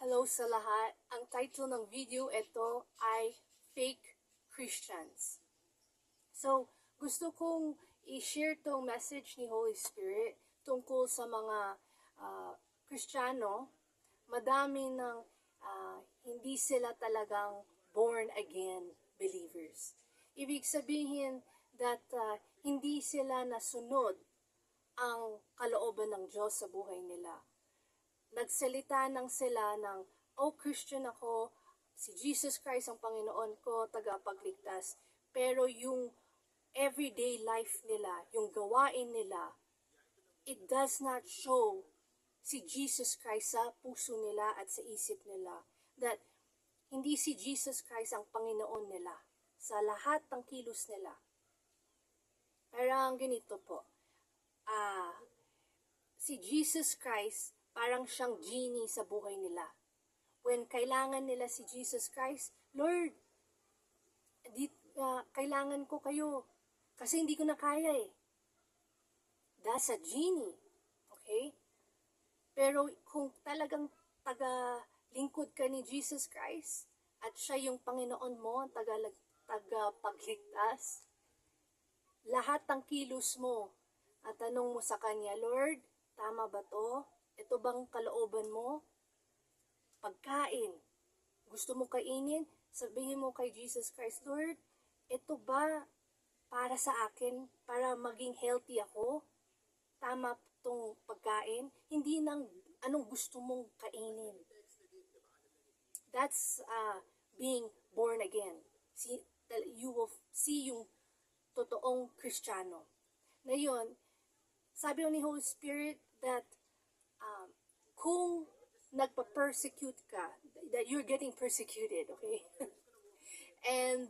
Hello sa lahat. Ang title ng video ito ay Fake Christians. So, gusto kong i-share tong message ni Holy Spirit tungkol sa mga Kristiyano. Madami ng hindi sila talagang born again believers. Ibig sabihin that hindi sila nasunod ang kalooban ng Diyos sa buhay nila. Nagsalita ng sila ng, oh, Christian ako, si Jesus Christ ang Panginoon ko, tagapagligtas. Pero yung everyday life nila, yung gawain nila, it does not show si Jesus Christ sa puso nila at sa isip nila. That hindi si Jesus Christ ang Panginoon nila sa lahat ng kilos nila. Parang ganito po, si Jesus Christ, parang siyang genie sa buhay nila. When kailangan nila si Jesus Christ, Lord, kailangan ko kayo kasi hindi ko na kaya eh. That's a genie. Okay? Pero kung talagang taga-lingkod ka ni Jesus Christ at siya yung Panginoon mo, tagapagligtas, lahat ng kilos mo at tanong mo sa Kanya, Lord, tama ba to? Ito bang kalooban mo? Pagkain. Gusto mo kainin? Sabihin mo kay Jesus Christ, Lord, ito ba para sa akin? Para maging healthy ako? Tama itong pagkain? Hindi nang anong gusto mong kainin. That's being born again. You will see yung totoong Kristiyano. Ngayon, sabi ni Holy Spirit that kung nagpa-persecute ka, that you're getting persecuted, okay? And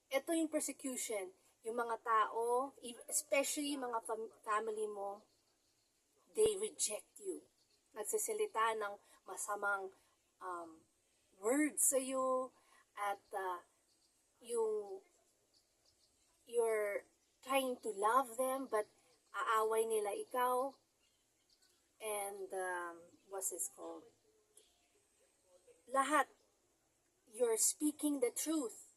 ito yung persecution, yung mga tao, especially mga family mo, they reject you. Nagsasalita ng masamang words sa'yo at you're trying to love them but aaway nila ikaw. And what's this called? Lahat, you're speaking the truth.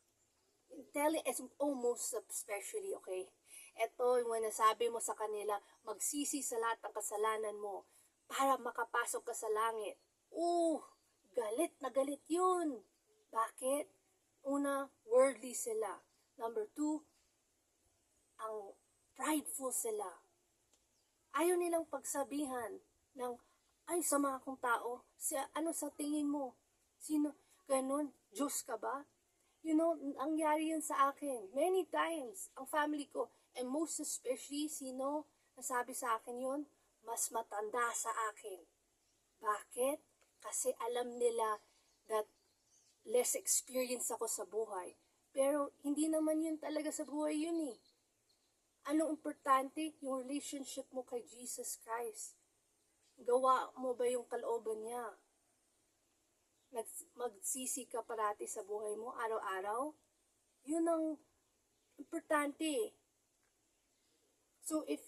Telling, almost especially, okay? Ito yung nasabi mo sa kanila, magsisi sa lahat ng kasalanan mo para makapasok ka sa langit. Galit na galit yun. Bakit? Una, worldly sila. Number 2, ang prideful sila. Ayaw nilang pagsabihan ng, ay, sama akong tao. Ano sa tingin mo? Sino? Ganon? Diyos ka ba? You know, nangyari yun sa akin. Many times, ang family ko, and most especially, sino nasabi sa akin yun? Mas matanda sa akin. Bakit? Kasi alam nila that less experience ako sa buhay. Pero hindi naman yun talaga sa buhay yun eh. Anong importante? Yung relationship mo kay Jesus Christ. Gawa mo ba yung kalooban niya? Magsisi ka parati sa buhay mo, araw-araw? Yun ang importante. So if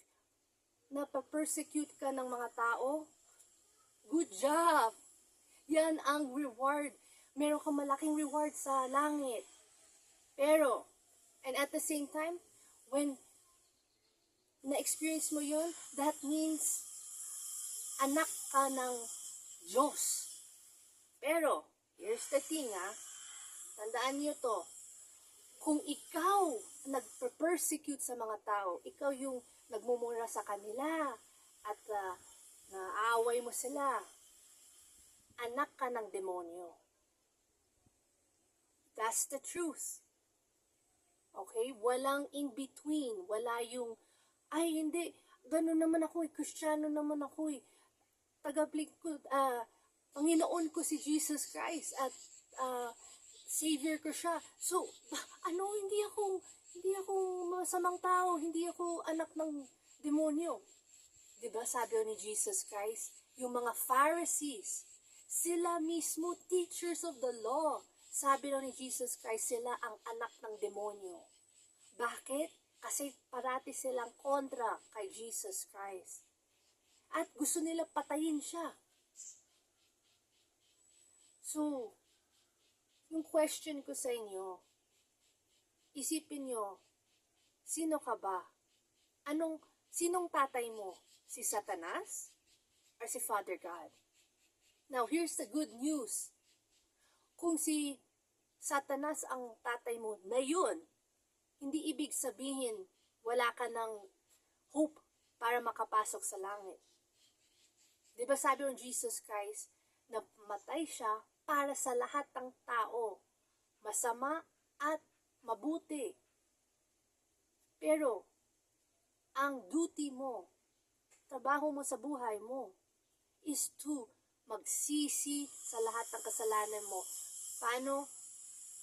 napapersecute ka ng mga tao, good job! Yan ang reward. Meron kang malaking reward sa langit. Pero, and at the same time, when na-experience mo yun, that means anak ka ng Diyos. Pero, here's the thing tandaan niyo to, kung ikaw nagpe-persecute sa mga tao, ikaw yung nagmumura sa kanila at naaway mo sila, anak ka ng demonyo. That's the truth. Okay? Walang in between. Wala yung, ay hindi, gano'n naman ako Kristiyano naman ako tagaplikod, Panginoon ko si Jesus Christ at Savior ko siya. So, hindi ako masamang tao, hindi ako anak ng demonyo. 'Di ba sabi ni Jesus Christ, yung mga Pharisees, sila mismo teachers of the law. Sabi ni Jesus Christ, sila ang anak ng demonyo. Bakit? Kasi parati silang kontra kay Jesus Christ. At gusto nila patayin siya. So, yung question ko sa inyo, isipin nyo, sino ka ba? Sinong tatay mo? Si Satanas? Or si Father God? Now, here's the good news. Kung si Satanas ang tatay mo na yun, hindi ibig sabihin wala ka ng hope para makapasok sa langit. Di ba sabi ng Jesus Christ, na matay siya para sa lahat ng tao, masama at mabuti. Pero, ang duty mo, trabaho mo sa buhay mo, is to magsisi sa lahat ng kasalanan mo. Paano?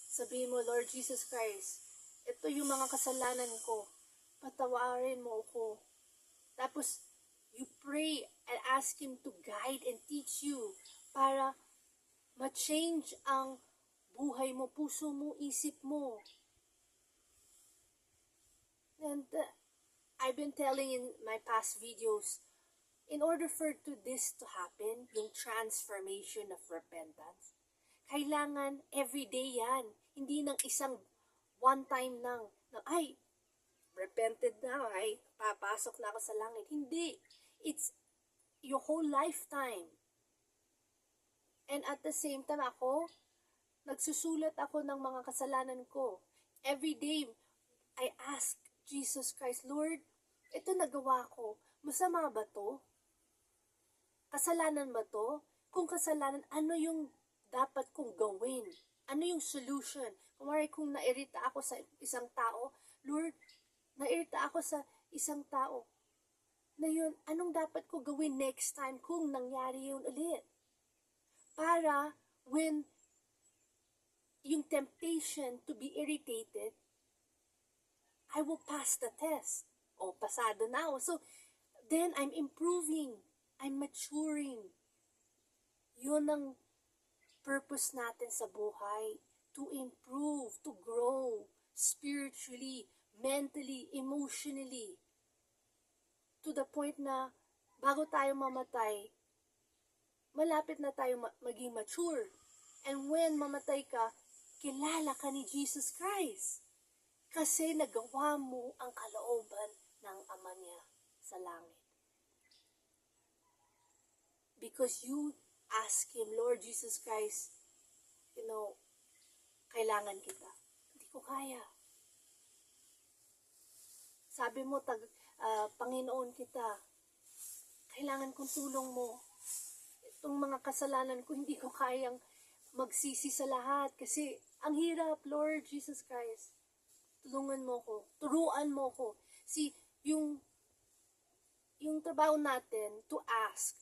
Sabihin mo, Lord Jesus Christ, ito yung mga kasalanan ko, patawarin mo ako. Tapos, you pray and ask Him to guide and teach you para ma-change ang buhay mo, puso mo, isip mo. And I've been telling in my past videos, in order for this to happen, yung transformation of repentance, kailangan everyday yan. Hindi ng isang one time lang, ay, repented na, ay, papasok na ako sa langit. Hindi. It's your whole lifetime. And at the same time nagsusulat ako ng mga kasalanan ko. Every day, I ask Jesus Christ, Lord, ito nagawa ko, masama ba to? Kasalanan ba to? Kung kasalanan, ano yung dapat kong gawin? Ano yung solution? Kung nairita ako sa isang tao, Lord, nairita ako sa isang tao, na yun, anong dapat ko gawin next time kung nangyari yun ulit? Para when yung temptation to be irritated, I will pass the test. O, pasado na ako. So, then I'm improving. I'm maturing. Yun ang purpose natin sa buhay. To improve, to grow spiritually, mentally, emotionally. To the point na bago tayo mamatay, malapit na tayo maging mature. And when mamatay ka, kilala ka ni Jesus Christ. Kasi nagawa mo ang kalooban ng Ama niya sa langit. Because you ask Him, Lord Jesus Christ, kailangan kita. Hindi ko kaya. Sabi mo, Panginoon kita, kailangan kong tulong mo. Itong mga kasalanan ko, hindi ko kayang magsisi sa lahat. Kasi ang hirap, Lord Jesus Christ. Tulungan mo ko. Turuan mo ko. Yung trabaho natin, to ask.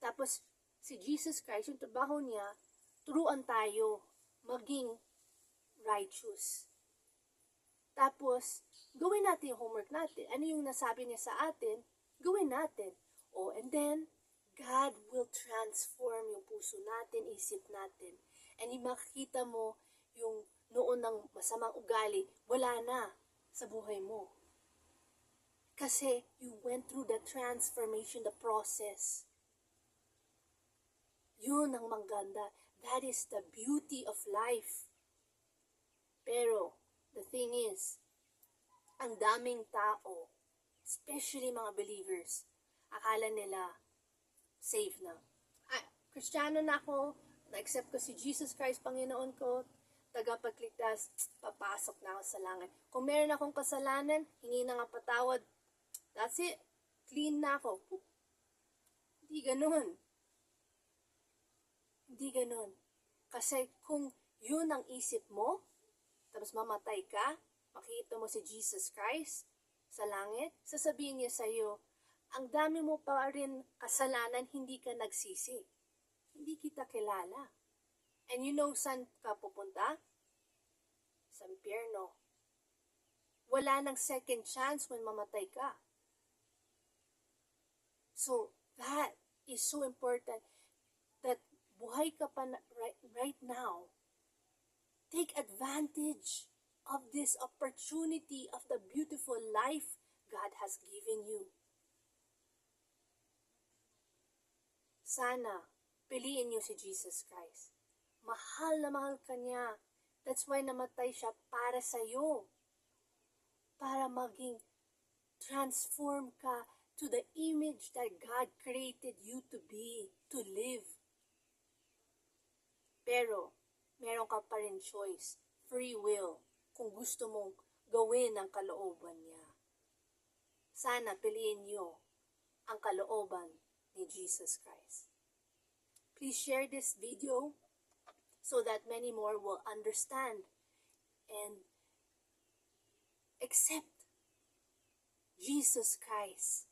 Tapos, si Jesus Christ, yung trabaho niya, turuan tayo maging righteous. Tapos, gawin natin yung homework natin. Ano yung nasabi niya sa atin, gawin natin. And then, God will transform yung puso natin, isip natin. And makikita mo yung noon ng masamang ugali, wala na sa buhay mo. Kasi you went through the transformation, the process. Yun ang maganda. That is the beauty of life. Pero, the thing is, ang daming tao, especially mga believers, akala nila, safe na. Kristiyano na ako, na-accept ko si Jesus Christ, Panginoon ko, tagapagligtas, papasok na ako sa langit. Kung meron akong kasalanan, hingi na nga patawad, that's it. Clean na ako. Hindi ganun. Hindi ganun. Kasi kung yun ang isip mo, tapos mamatay ka, makita mo si Jesus Christ sa langit, sasabihin niya sa iyo, ang dami mo pa rin kasalanan, hindi ka nagsisi. Hindi kita kilala. And you know saan ka pupunta? Sa impyerno. Wala nang second chance when mamatay ka. So, that is so important that buhay ka pa right now. Take advantage of this opportunity of the beautiful life God has given you. Sana, piliin niyo si Jesus Christ. Mahal na mahal ka niya. That's why namatay siya para sa'yo. Para maging transform ka to the image that God created you to be, to live. Pero, meron ka pa rin choice, free will, kung gusto mong gawin ang kalooban niya. Sana piliin niyo ang kalooban ni Jesus Christ. Please share this video so that many more will understand and accept Jesus Christ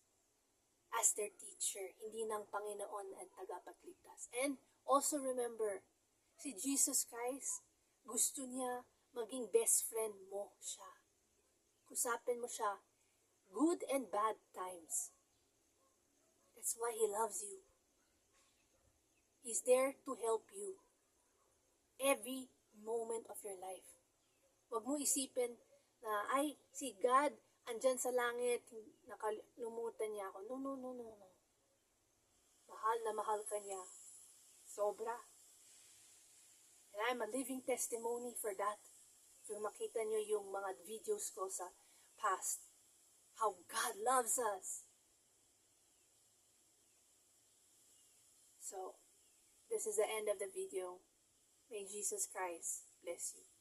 as their teacher, hindi ng Panginoon at tagapagligtas. And also remember, si Jesus Christ, gusto niya maging best friend mo siya. Kusapin mo siya, good and bad times. That's why He loves you. He's there to help you every moment of your life. Huwag mo isipin na, ay, si God, andyan sa langit, nakalimutan niya ako. No. Mahal na mahal ka niya. Sobra. And I'm a living testimony for that. Kung makita niyo yung mga videos ko sa past, how God loves us. So, this is the end of the video. May Jesus Christ bless you.